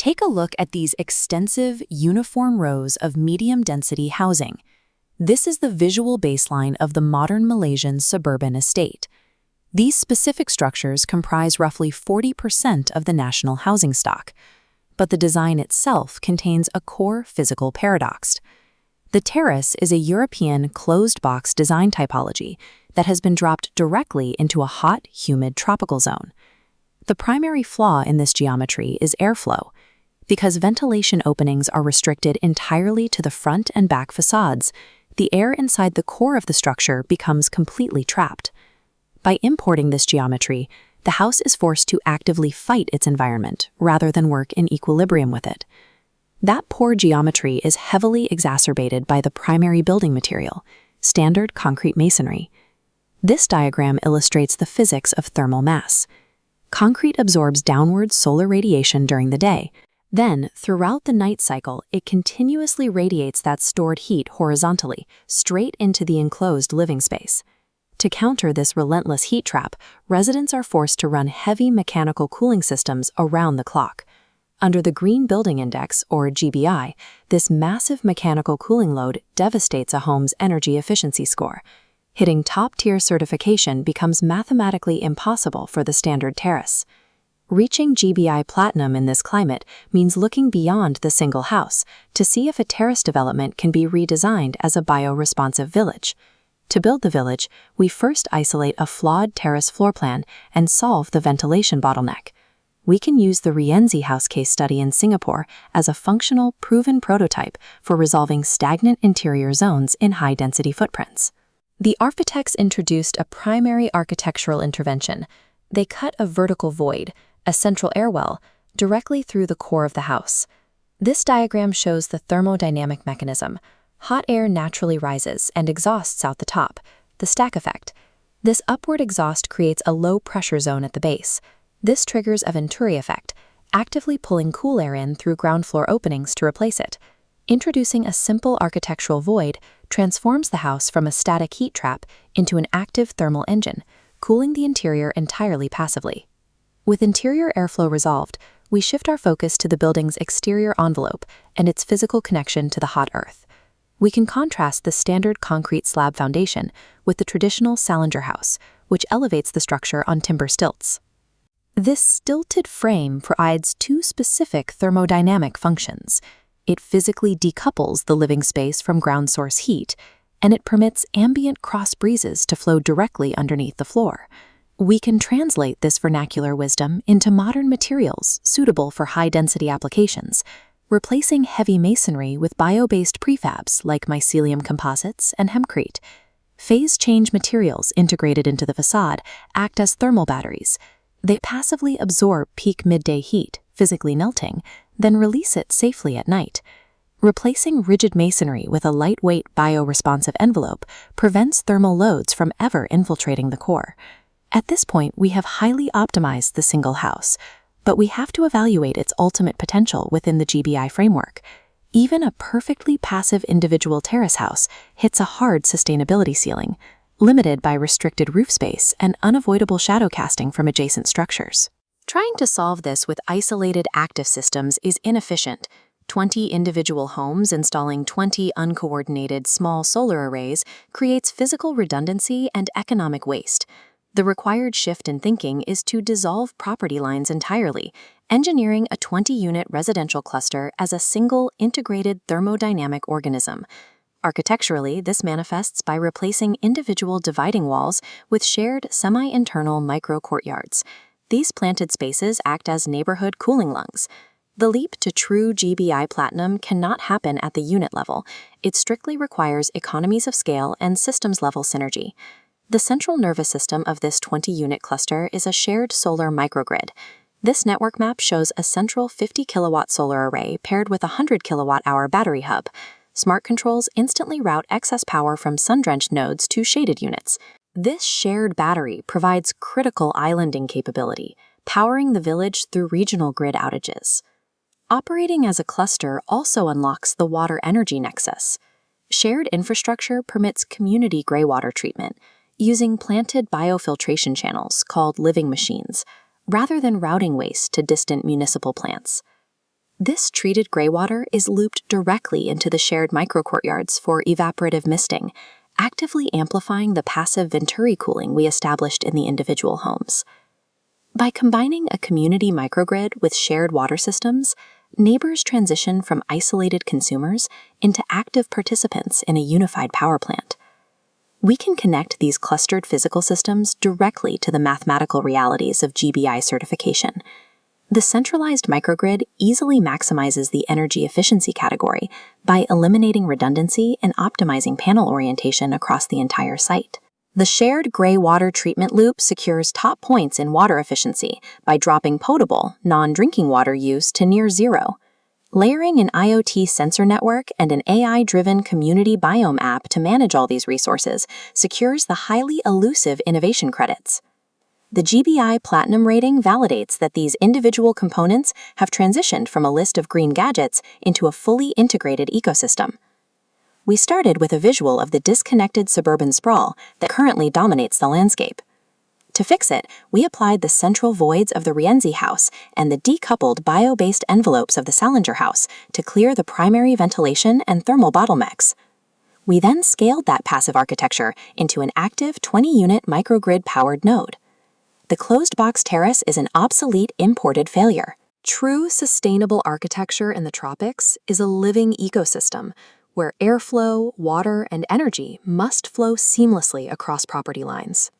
Take a look at these extensive, uniform rows of medium-density housing. This is the visual baseline of the modern Malaysian suburban estate. These specific structures comprise roughly 40% of the national housing stock, but the design itself contains a core physical paradox. The terrace is a European closed-box design typology that has been dropped directly into a hot, humid tropical zone. The primary flaw in this geometry is airflow. Because ventilation openings are restricted entirely to the front and back facades, the air inside the core of the structure becomes completely trapped. By importing this geometry, the house is forced to actively fight its environment rather than work in equilibrium with it. That poor geometry is heavily exacerbated by the primary building material, standard concrete masonry. This diagram illustrates the physics of thermal mass. Concrete absorbs downward solar radiation during the day. Then, throughout the night cycle, it continuously radiates that stored heat horizontally, straight into the enclosed living space. To counter this relentless heat trap, residents are forced to run heavy mechanical cooling systems around the clock. Under the Green Building Index, or GBI, this massive mechanical cooling load devastates a home's energy efficiency score. Hitting top-tier certification becomes mathematically impossible for the standard terrace. Reaching GBI Platinum in this climate means looking beyond the single house to see if a terrace development can be redesigned as a bio-responsive village. To build the village, we first isolate a flawed terrace floor plan and solve the ventilation bottleneck. We can use the Rienzi house case study in Singapore as a functional, proven prototype for resolving stagnant interior zones in high-density footprints. The architects introduced a primary architectural intervention. They cut a vertical void, a central air well, directly through the core of the house. This diagram shows the thermodynamic mechanism. Hot air naturally rises and exhausts out the top, the stack effect. This upward exhaust creates a low-pressure zone at the base. This triggers a Venturi effect, actively pulling cool air in through ground floor openings to replace it. Introducing a simple architectural void transforms the house from a static heat trap into an active thermal engine, cooling the interior entirely passively. With interior airflow resolved, we shift our focus to the building's exterior envelope and its physical connection to the hot earth. We can contrast the standard concrete slab foundation with the traditional Salinger house, which elevates the structure on timber stilts. This stilted frame provides two specific thermodynamic functions. It physically decouples the living space from ground source heat, and it permits ambient cross breezes to flow directly underneath the floor. We can translate this vernacular wisdom into modern materials suitable for high-density applications, replacing heavy masonry with bio-based prefabs like mycelium composites and hempcrete. Phase-change materials integrated into the facade act as thermal batteries. They passively absorb peak midday heat, physically melting, then release it safely at night. Replacing rigid masonry with a lightweight bio-responsive envelope prevents thermal loads from ever infiltrating the core. At this point, we have highly optimized the single house, but we have to evaluate its ultimate potential within the GBI framework. Even a perfectly passive individual terrace house hits a hard sustainability ceiling, limited by restricted roof space and unavoidable shadow casting from adjacent structures. Trying to solve this with isolated active systems is inefficient. 20 individual homes installing 20 uncoordinated small solar arrays creates physical redundancy and economic waste. The required shift in thinking is to dissolve property lines entirely, engineering a 20-unit residential cluster as a single integrated thermodynamic organism. Architecturally, this manifests by replacing individual dividing walls with shared semi-internal micro-courtyards. These planted spaces act as neighborhood cooling lungs. The leap to true GBI Platinum cannot happen at the unit level. It strictly requires economies of scale and systems-level synergy. The central nervous system of this 20-unit cluster is a shared solar microgrid. This network map shows a central 50-kilowatt solar array paired with a 100-kilowatt-hour battery hub. Smart controls instantly route excess power from sun-drenched nodes to shaded units. This shared battery provides critical islanding capability, powering the village through regional grid outages. Operating as a cluster also unlocks the water energy nexus. Shared infrastructure permits community greywater treatment, using planted biofiltration channels called living machines, rather than routing waste to distant municipal plants. This treated greywater is looped directly into the shared microcourtyards for evaporative misting, actively amplifying the passive venturi cooling we established in the individual homes. By combining a community microgrid with shared water systems, neighbors transition from isolated consumers into active participants in a unified power plant. We can connect these clustered physical systems directly to the mathematical realities of GBI certification. The centralized microgrid easily maximizes the energy efficiency category by eliminating redundancy and optimizing panel orientation across the entire site. The shared gray water treatment loop secures top points in water efficiency by dropping potable, non-drinking water use to near zero. Layering an IoT sensor network and an AI-driven community biome app to manage all these resources secures the highly elusive innovation credits. The GBI Platinum rating validates that these individual components have transitioned from a list of green gadgets into a fully integrated ecosystem. We started with a visual of the disconnected suburban sprawl that currently dominates the landscape. To fix it, we applied the central voids of the Rienzi house and the decoupled bio-based envelopes of the Salinger house to clear the primary ventilation and thermal bottlenecks. We then scaled that passive architecture into an active 20-unit microgrid-powered node. The closed-box terrace is an obsolete imported failure. True sustainable architecture in the tropics is a living ecosystem where airflow, water, and energy must flow seamlessly across property lines.